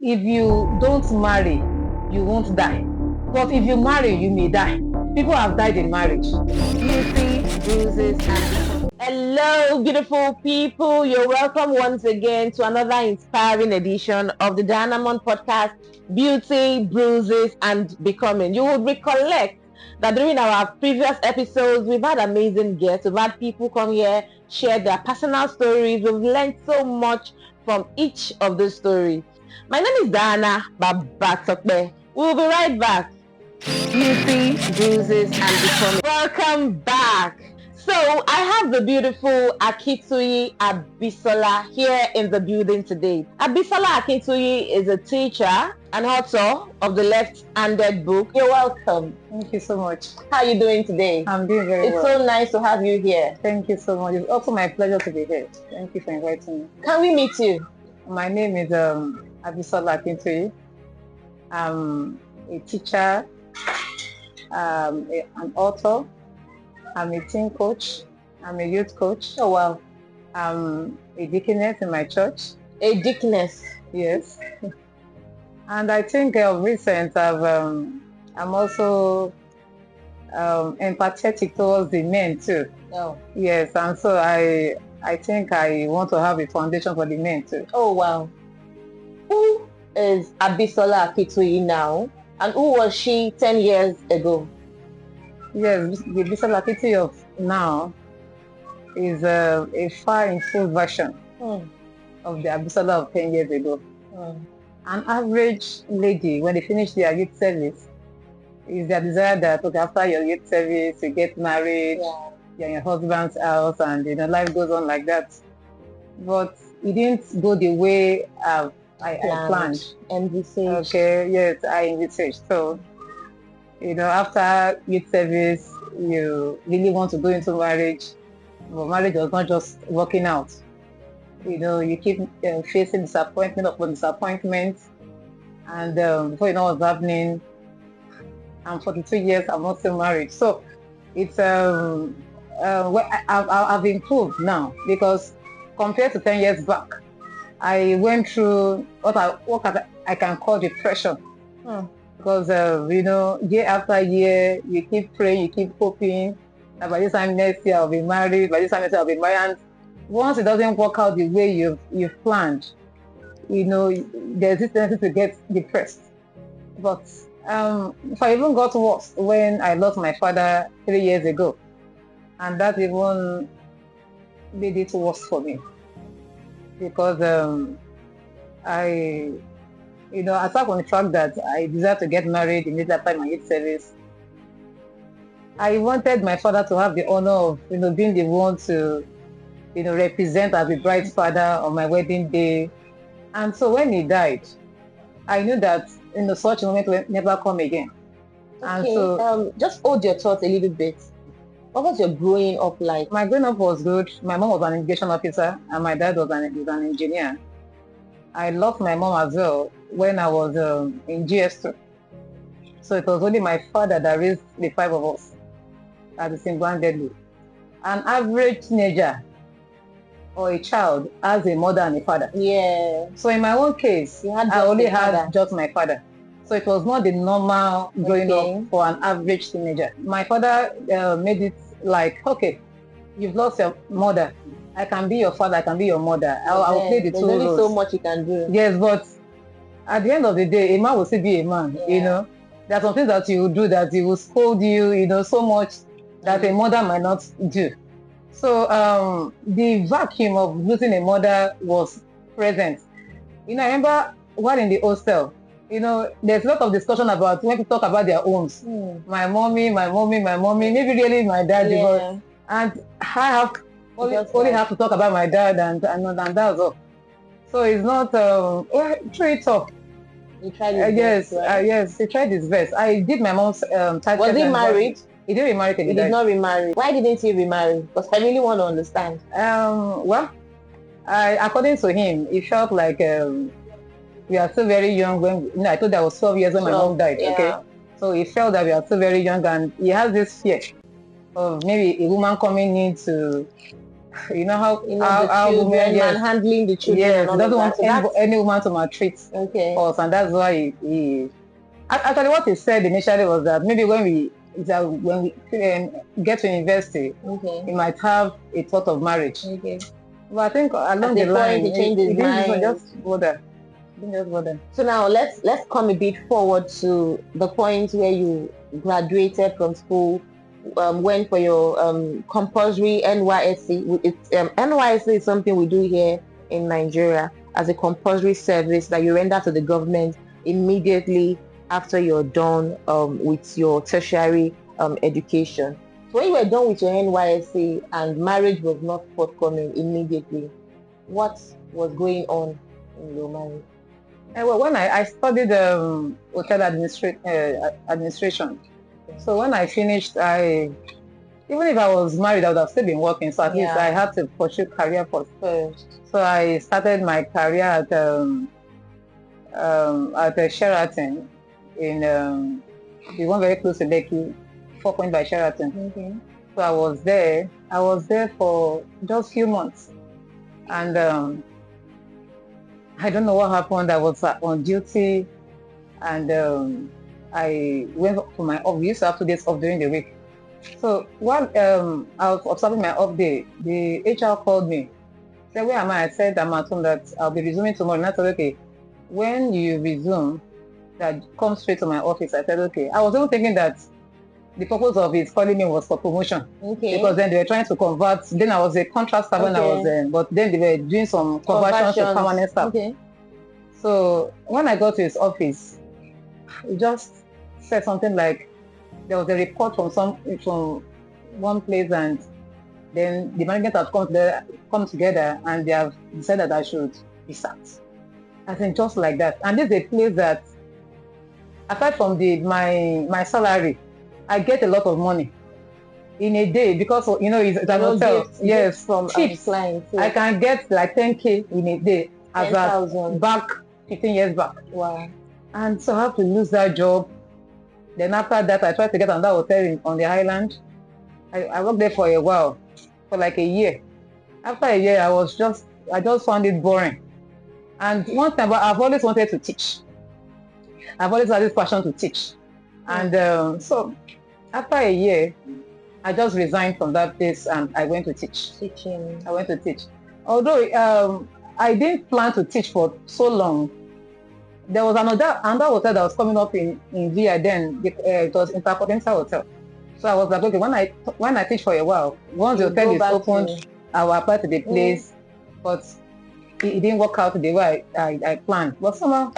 if you don't marry, you won't die. But if you marry, you may die. People have died in marriage. Beauty, bruises, and hello, beautiful people. You're welcome once again to another inspiring edition of the Dianamond podcast, Beauty, Bruises, and Becoming. You will recollect that during our previous episodes, we've had amazing guests. We've had people come here, share their personal stories. We've learned so much from each of those stories. My name is Diana Babatokbe. We'll be right back. Beauty, bruises, and becoming. Welcome back. So I have the beautiful Akituyi Abisola here in the building today. Abisola Akituyi is a teacher and author of the Left-Handed book. You're welcome. Thank you so much. How are you doing today? I'm doing very It's well. so nice to have you here. Thank you so much. It's also my pleasure to be here. Thank you for inviting me. Can we meet you? My name is Abisola Akintoye. I'm a teacher, an author. I'm a teen coach. I'm a youth coach. Oh wow. I'm a deaconess in my church. A deaconess. Yes. And I think recent I'm also empathetic towards the men too. Oh. Yes, and so I think I want to have a foundation for the men too. Oh wow. Who is Abisola Akituyi now? And who was she 10 years ago? Yes, the Abisola Akituyi of now is a far improved version of the Abisola of 10 years ago. An average lady, when they finish their youth service, is their desire that, okay, after your youth service, you get married, you're in your husband's house, and life goes on like that. But it didn't go the way I planned. Envisaged. Okay, yes, I envisaged. So, after youth service, you really want to go into marriage, but marriage was not just working out. You keep facing disappointment upon disappointment, and before you know what's happening, I'm 42 years, I'm not still married. So it's I've improved now, because compared to 10 years back, I went through what I can call depression. Because year after year, you keep praying, you keep hoping that by this time next year I'll be married, by this time next year I'll be married. And once it doesn't work out the way you've planned, there's this tendency to get depressed. But if I even got worse when I lost my father 3 years ago, and that even made it worse for me, because aside from the fact that I decided to get married immediately after my youth service, I wanted my father to have the honor of being the one to represent as the bride's father on my wedding day. And so when he died, I knew that such a moment will never come again. Okay, and so just hold your thoughts a little bit. What was your growing up like? My growing up was good. My mom was an immigration officer and my dad was an engineer. I lost my mom as well when I was in GS2. So it was only my father that raised the 5 of us as a single-handedly. An average teenager or a child has a mother and a father. Yeah. So in my own case, I only had just my father. So it was not the normal growing up for an average teenager. My father made it like, okay, you've lost your mother. I can be your father, I can be your mother. I'll play the two roles. There's only so much you can do. Yes, but at the end of the day, a man will still be a man, There are some things that you will do that he will scold you, so much that a mother might not do. So the vacuum of losing a mother was present. I remember while in the hostel, there's a lot of discussion about when people talk about their homes. My mommy, maybe really my dad. Yeah. And I only have to talk about my dad and that's all. So it's not, true talk. He tried his best, right? Yes, he tried his best. I did my mom's type. Was he married? He didn't remarry. He did not remarry. Why didn't he remarry? Because I really want to understand. Well, according to him, he felt like we are still very young when, I thought I was 12 years when my mom died, okay? So he felt that we are still very young and he has this fear of maybe a woman coming in to You know how the how children, women, yes, manhandling the children, yes, and he all doesn't of want that. So any woman to maltreat okay. us, and that's why he actually what he said initially was that maybe when we get to university, Okay. he might have a thought of marriage. Okay. But I think along the line, he changed his mind. Just bother. He didn't just bother. So now let's come a bit forward to the point where you graduated from school, went for your compulsory NYSC. It's NYSC is something we do here in Nigeria as a compulsory service that you render to the government immediately after you're done with your tertiary education. So when you were done with your NYSC and marriage was not forthcoming immediately, what was going on in your marriage? Well, when I studied hotel administration, so when I finished, even if I was married, I would have still been working. So at least I had to pursue career first. So I started my career at the Sheraton in the one very close to Lekki, 4 Point by Sheraton. Okay. So I was there for just a few months, and I don't know what happened. I was on duty, and I went for my off. We used to have 2 days off during the week. So while I was observing my off day, the HR called me. Said, "Where am I?" I said, "I'm at home, that I'll be resuming tomorrow." And I said, "Okay, when you resume, that come straight to my office." I said, "Okay." I was even thinking that the purpose of his calling me was for promotion. Okay. Because then they were trying to convert. Then I was a contract staff when I was there, but then they were doing some conversions to permanent staff. Okay. So when I got to his office, he just said something like, there was a report from one place, and then the management has come together and they have decided that I should be sacked. I think just like that. And this is a place that, aside from my salary, I get a lot of money in a day, because it's an hotel. Yes, from clients. I can get like 10K in a day as back 15 years back. Wow. And so I have to lose that job. Then after that, I tried to get another hotel on the island. I worked there for a while, for like a year. After a year, I just found it boring. And one time, I've always wanted to teach. I've always had this passion to teach. And so after a year, I just resigned from that place and I went to teach. I went to teach. Although I didn't plan to teach for so long. There was another hotel that was coming up in VI then. It was Intercontinental Hotel. So I was like, okay, when I teach for a while, once the hotel is opened, I will apply to the place. But it didn't work out the way I planned. But somehow,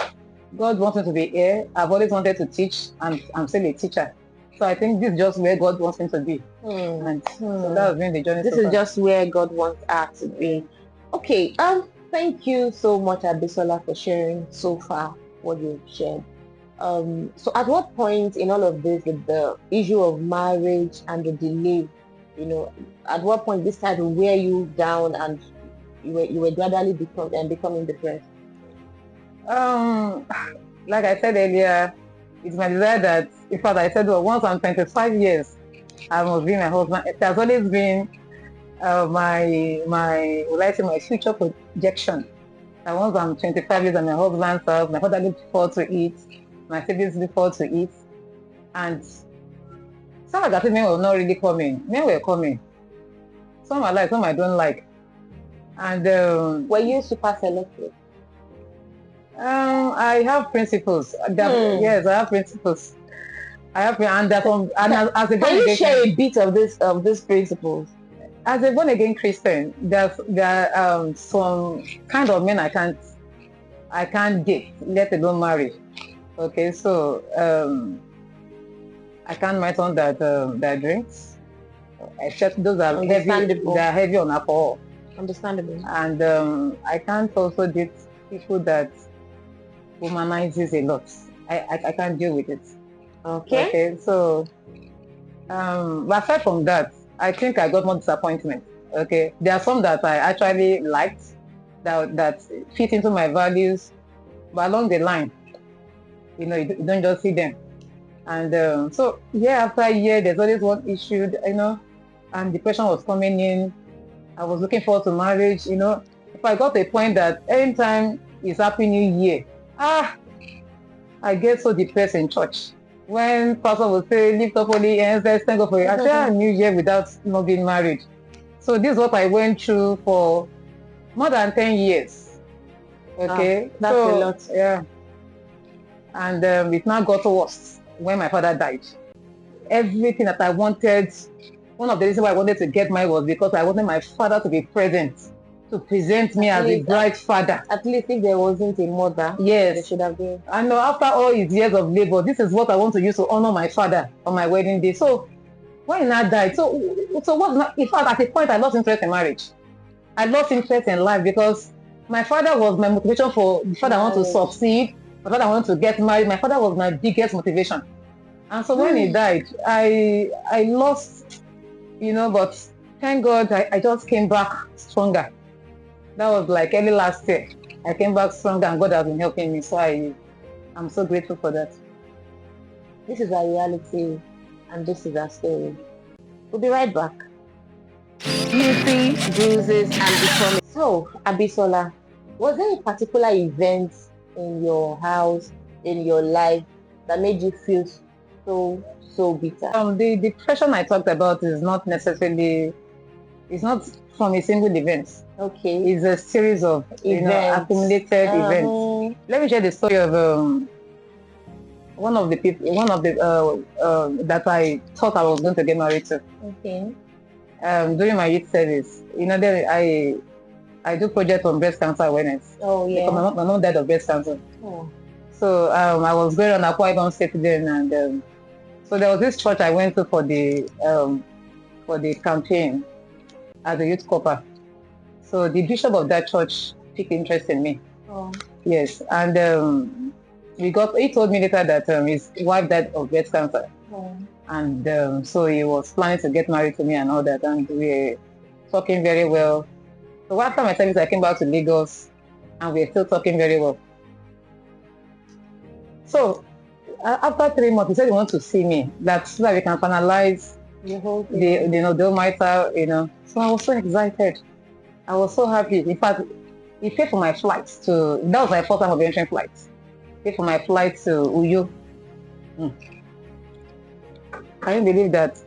God wants me to be here. I've always wanted to teach, and I'm still a teacher. So I think this is just where God wants me to be. And so that has been the journey. This is just where God wants us to be. Okay, thank you so much, Abisola, for sharing so far what you've shared. So at what point in all of this, with the issue of marriage and the delay, at what point this started to wear you down and you were gradually becoming depressed? Like I said earlier, it's my desire that, in fact, I said, well, once I'm 25 years, I must be my husband. It has always been my future projection. And once I'm 25 years, I'm my husband's house. My father looked forward to it. My siblings look forward to it. And some of the men were not really coming. Men were coming. Some I like, some I don't like. And were you super selective? I have principles. Yes, I have principles. And as a can you share a bit of these principles? As a born again Christian, there are some kind of men I can't date, let alone marry. Okay, so I can't marry someone that drinks, except those are heavy. They are heavy on alcohol. Understandable. And I can't also date people that womanizes a lot. I can't deal with it. Okay, so but aside from that, I think I got more disappointment. Okay, there are some that I actually liked that fit into my values, but along the line, you don't just see them. And so year after year, there's always one issue, and depression was coming in, I was looking forward to marriage, If I got to a point that anytime it's Happy New Year, I get so depressed in church. When pastor would say, lift up holy hands, let's thank God for it. I say, New Year without not being married. So this is what I went through for more than 10 years. Okay. That's a lot. Yeah. And it now got worse when my father died. Everything that I wanted, one of the reasons why I wanted to get married was because I wanted my father to be present, to present me as a bright father. At least if there wasn't a mother, yes, there should have been. I know after all his years of labor, this is what I want to use to honor my father on my wedding day. So when he now died, so what's not, in fact, at a point I lost interest in marriage. I lost interest in life because my father was my motivation for the fact I want to succeed, the fact I want to get married. My father was my biggest motivation. And so when he died, I lost, but thank God I just came back stronger. That was like early last year. I came back stronger and God has been helping me. So I'm so grateful for that. This is our reality and this is our story. We'll be right back. Beauty, bruises, and becoming. So, Abisola, was there a particular event in your house, in your life, that made you feel so bitter? The depression I talked about is not necessarily, it's not from a single event. Okay. It's a series of accumulated events. Let me share the story of one of the that I thought I was going to get married to. Okay. During my youth service, then I do project on breast cancer awareness. Oh yeah. Because my mom died of breast cancer. Oh. So I was going on Akwa Ibom State then, and so there was this church I went to for the campaign as a youth corper. So the bishop of that church took interest in me. Oh. Yes, and he told me later that his wife died of breast cancer. Oh. And so he was planning to get married to me and all that, and we were talking very well. So after my service, I came back to Lagos, and we were still talking very well. So after 3 months, he said he wants to see me, so that we can finalize the whole matter, So I was so excited. I was so happy. In fact, he paid for my flight that was my first time of entering flights. He paid for my flight to Uyo. Can you believe that?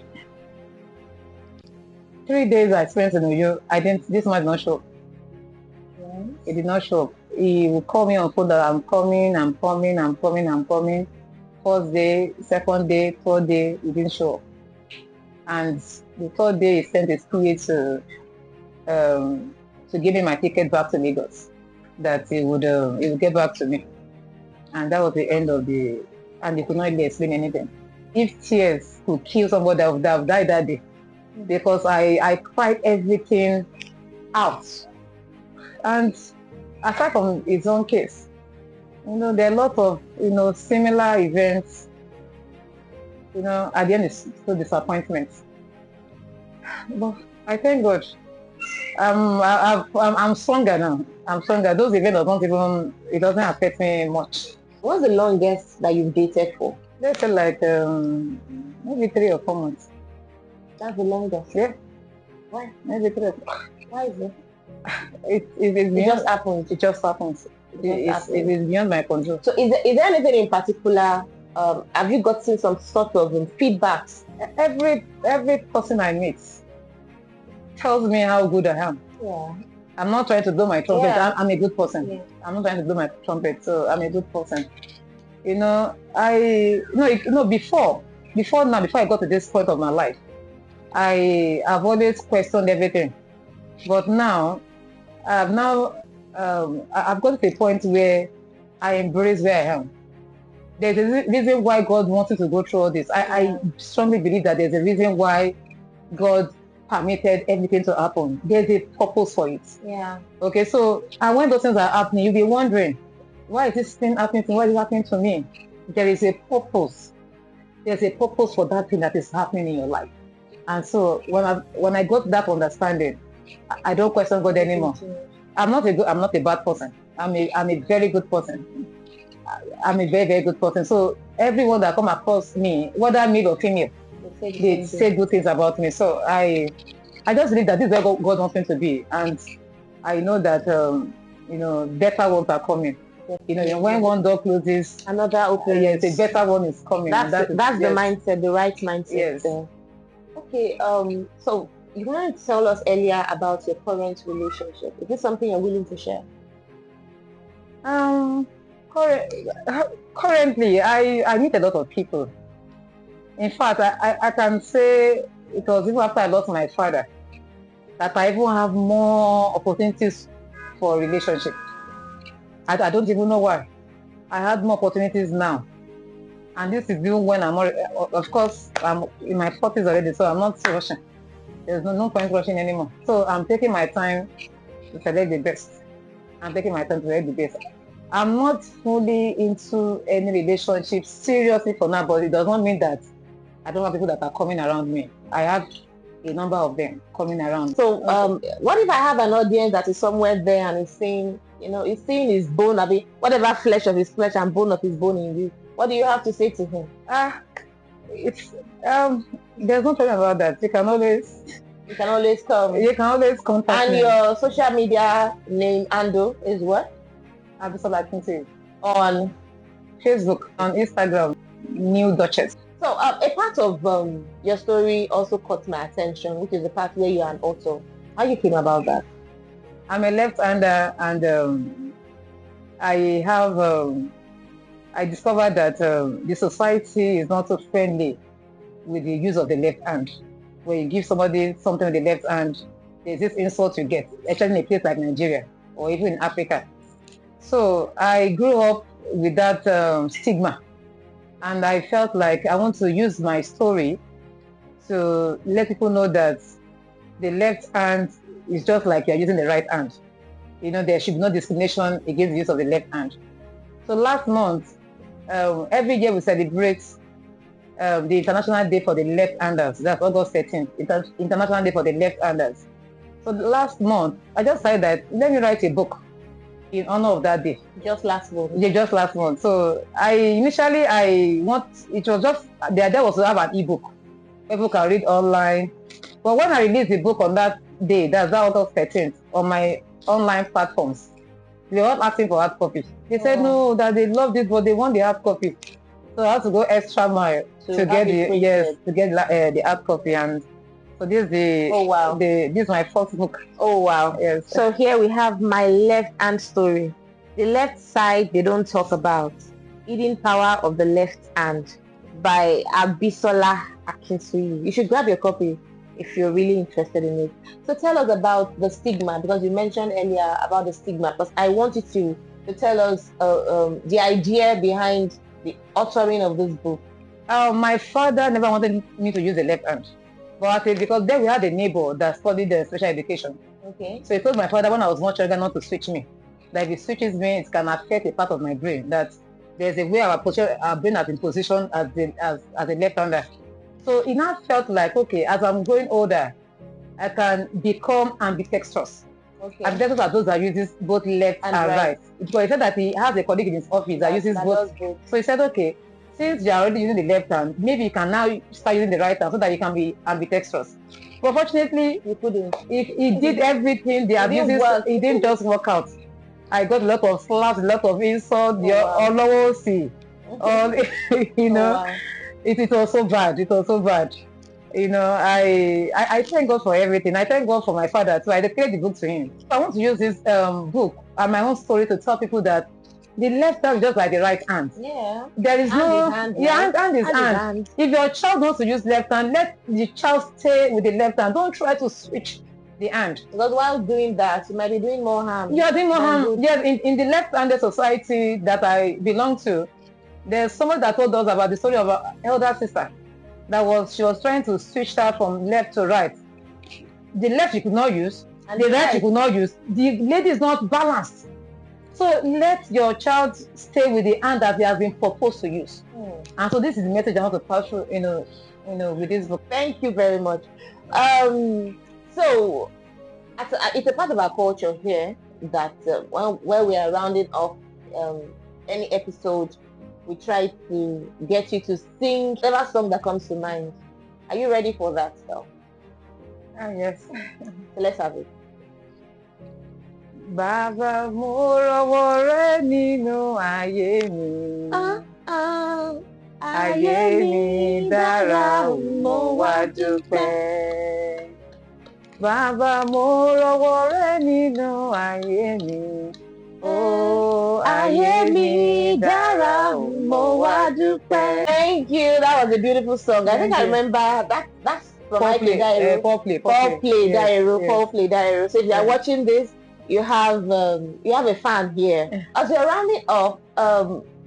3 days I spent in Uyo, this man did not show up. Yes. He did not show up. He would call me on phone that I'm coming. First day, second day, third day, he didn't show up. And the third day, he sent his PA to give me my ticket back to Lagos, that he would get back to me. And that was the end of and he could not really explain anything. If tears could kill somebody, I would have died that day, because I cried everything out. And aside from his own case, there are a lot of, similar events, at the end it's still disappointment. But I thank God. I'm stronger now. I'm stronger. Those events it doesn't affect me much. What's the longest that you've dated for? Let's say like maybe 3 or 4 months. That's the longest? Yeah. Why? Maybe 3 or 4. Why is it? It just happens. It just happens. It is beyond my control. So is there anything in particular, have you gotten some sort of feedbacks? Every person I meet tells me how good I am. Yeah. I'm not trying to blow my trumpet. Yeah. I'm a good person. Yeah. I'm not trying to blow my trumpet, so I'm a good person. Before I got to this point of my life, I've always questioned everything. But now, I've got to a point where I embrace where I am. There's a reason why God wanted to go through all this. I strongly believe that there's a reason why God permitted everything to happen. There's a purpose for it. Yeah. Okay, so, and when those things are happening, you'll be wondering, why is this thing happening to me? Why is it happening to me? There is a purpose. There's a purpose for that thing that is happening in your life. And so when I got that understanding, I don't question God anymore. I'm not a bad person. I'm a very good person. I'm a very, very good person. So everyone that come across me, whether male or female, they say good things about me. So I I just believe that this is where God wants me to be, and I know that better ones are coming. When one door closes, another opens. Yes, a better one is coming. That's the mindset, the right mindset. Yes. There. Okay. So you wanted to tell us earlier about your current relationship. Is this something you're willing to share? Currently, I meet a lot of people. In fact, I can say it was even after I lost my father that I even have more opportunities for relationship. I don't even know why. I had more opportunities now. And this is even when I'm already, of course, I'm in my 40s already, so I'm not rushing. There's no point rushing anymore. So I'm taking my time to select the best. I'm taking my time to select the best. I'm not fully into any relationship seriously for now, but it does not mean that I don't have people that are coming around me. I have a number of them coming around. So what if I have an audience that is somewhere there and is saying, is seeing his bone, whatever flesh of his flesh and bone of his bone in you? What do you have to say to him? It's there's no problem about that. You can always come. You can always contact me. And your social media name handle is what? Unapologetically. On Facebook, on Instagram, New Duchess. So a part of your story also caught my attention, which is the part where you are an author. How you came about that? I'm a left-hander, and I discovered that the society is not so friendly with the use of the left hand. When you give somebody something with the left hand, there's this insult you get, especially in a place like Nigeria or even in Africa. So I grew up with that stigma, and I felt like I want to use my story to let people know that the left hand is just like you're using the right hand. There should be no discrimination against the use of the left hand. So last month, every year we celebrate the International Day for the Left-handers. That's August 13th, International Day for the Left-handers. So last month, I just decided that let me write a book in honor of that day. Just last month? Yeah, just last month. So it was just, the idea was to have an ebook. People can read online. But when I released the book on that day, that's August 13th, on my online platforms, they were all asking for hard copy. They said no, that they love this, but they want the hard copy. So I had to go extra mile to get the hard copy, and so this is this is my first book. Oh wow! Yes. So here we have my left hand story. The left side they don't talk about. Hidden Power of the Left Hand by Abisola Akinsuyi. You should grab your copy if you're really interested in it. So tell us about the stigma, because you mentioned earlier about the stigma, because I want you to tell us the idea behind the authoring of this book. My father never wanted me to use the left hand, but because then we had a neighbor that studied special education. Okay. So he told my father when I was much younger not to switch me. That if he switches me, it can affect a part of my brain. That there's a way our brain has been positioned as a left-hander. So it now felt like, okay, as I'm growing older, I can become ambidextrous. Okay. Ambidextrous are those that uses both left and right. Because he said that he has a colleague in his office that uses both. So he said, okay, since you're already using the left hand, maybe you can now start using the right hand so that you can be ambidextrous. But fortunately, he couldn't. He did everything. It didn't just work out. I got a lot of slaps, a lot of insults. It was so bad. It was so bad. I thank God for everything. I thank God for my father too. I dedicated the book to him. So I want to use this book and my own story to tell people that the left hand is just like the right hand. Yeah. There is hand is hand. If your child wants to use left hand, let the child stay with the left hand. Don't try to switch the hand. Because while doing that, you might be doing more harm. You are doing more harm. Yes, in the left-handed society that I belong to, there's someone that told us about the story of our elder sister. She was trying to switch her from left to right. The left you could not use, and the right you could not use. The lady is not balanced. So let your child stay with the hand that he has been proposed to use. And so this is the message I want to pass through, with this book. Thank you very much. So it's a part of our culture here that where we are rounding off any episode, we try to get you to sing whatever song that comes to mind. Are you ready for that, though? Yes. So let's have it. Bàbá mo rọwọ́ rẹ nínú ayé mi. Ayé mi dára mo wá dúpẹ́. Bàbá mo rọwọ́ rẹ nínú ayé mi. Oh, ayé mi dára mo wá dúpẹ́. Thank you. That was a beautiful song. I think I remember that's from Foreplay Diary. So if you are watching this, you have a fan here. As you're rounding up,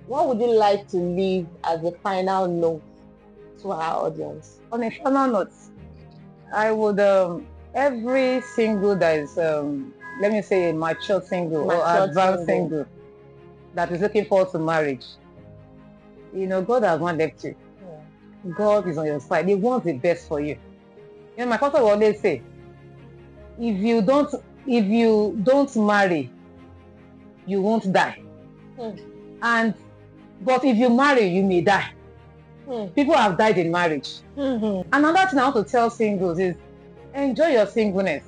what would you like to leave as a final note to our audience? On a final note, I would every single that is let me say a mature single or advanced single that is looking forward to marriage. You know, God has not left you. Yeah. God is on your side. He wants the best for you. You know, my pastor will always say, if you don't marry, you won't die. But if you marry, you may die. People have died in marriage. Another thing I want to tell singles is enjoy your singleness.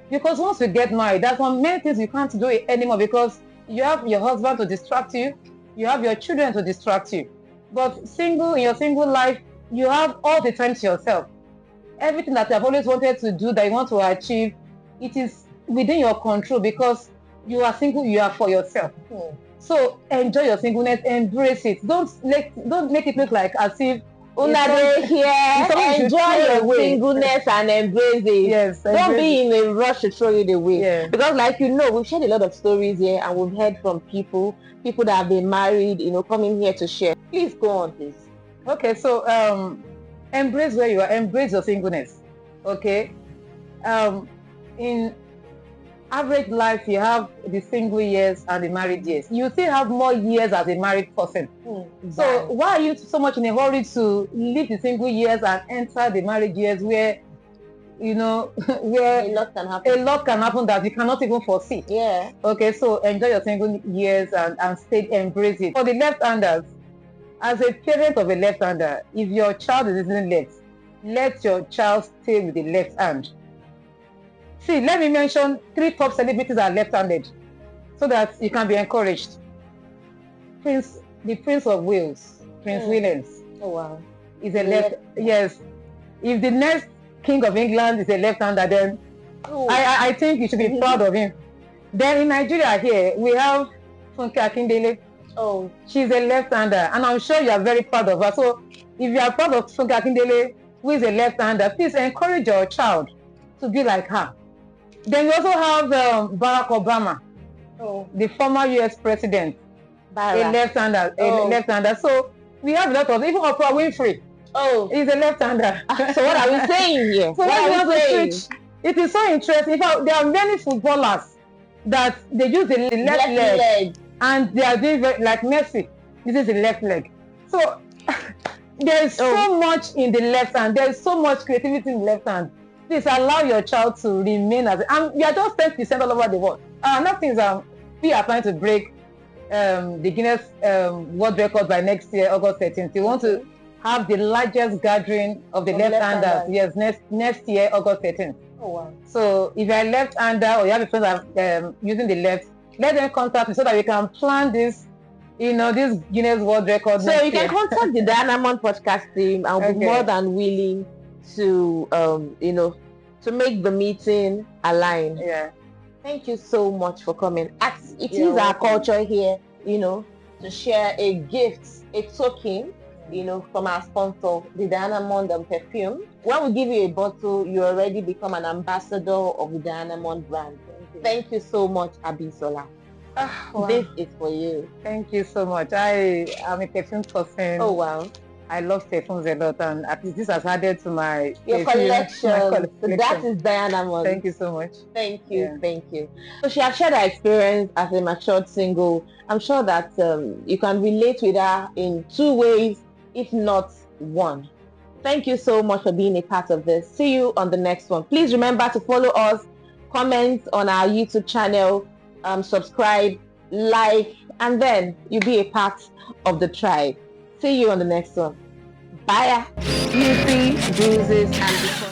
Because once you get married, there's many things you can't do anymore because you have your husband to distract you, you have your children to distract you. But in your single life, you have all the time to yourself. Everything that you have always wanted to do, that you want to achieve, it is within your control because you are single, you are for yourself. So enjoy your singleness, embrace it. Don't make it look like as if enjoy your singleness and embrace it. Yes, don't be in a rush to throw it away. Yeah. Because like we've shared a lot of stories here and we've heard from people that have been married, coming here to share. Please go on, please. Okay, so embrace where you are, embrace your singleness. Okay. In average life, you have the single years and the married years. You still have more years as a married person. So why are you so much in a hurry to leave the single years and enter the married years where, where a lot can happen that you cannot even foresee? Yeah. Okay, so enjoy your single years and stay, embrace it. For the left-handers, as a parent of a left-hander, if your child is using left, let your child stay with the left hand. See, let me mention 3 top celebrities are left-handed so that you can be encouraged. The Prince of Wales, Prince Williams. Oh wow. Is a left. Yes. If the next King of England is a left-hander, then I think you should be proud of him. Then in Nigeria here, we have Funke Akindele. Oh. She's a left-hander, and I'm sure you are very proud of her. So if you are proud of Funke Akindele, who is a left-hander, please encourage your child to be like her. Then we also have Barack Obama, the former U.S. president, a left-hander. So we have a lot of, even Oprah Winfrey. He's a left-hander. So what are we saying here? So what are we saying? It is so interesting. In fact, there are many footballers that they use the left leg, and they are doing like Messi. This is the left leg. So there is so much in the left hand. There is so much creativity in the left hand. Please allow your child to remain as we are just 10% all over the world. Nothing we are trying to break the Guinness World Record by next year, August 13th. We want to have the largest gathering of the left-handers. Yes, next year, August 13th. Oh wow! So if you are left-hander or you have a friend that using the left, let them contact me so that we can plan this. This Guinness World Record. So you can contact the Dianamond podcast team. I'll be more than willing to to make the meeting align. Yeah. Thank you so much for coming. It is our culture here, to share a gift, a token, from our sponsor, the Dianamond perfume. When we give you a bottle, you already become an ambassador of the Dianamond brand. Thank you so much, Abisola. Wow. This is for you. Thank you so much. I am a perfume person. Oh wow. I love perfumes a lot, and at least this has added to my collection. So that is Dianamond. Thank you so much. Thank you. Thank you. So she has shared her experience as a matured single. I'm sure that you can relate with her in 2 ways, if not 1. Thank you so much for being a part of this. See you on the next one. Please remember to follow us, comment on our YouTube channel, subscribe, like, and then you'll be a part of the tribe. See you on the next one. Bye. Beauty, bruises, and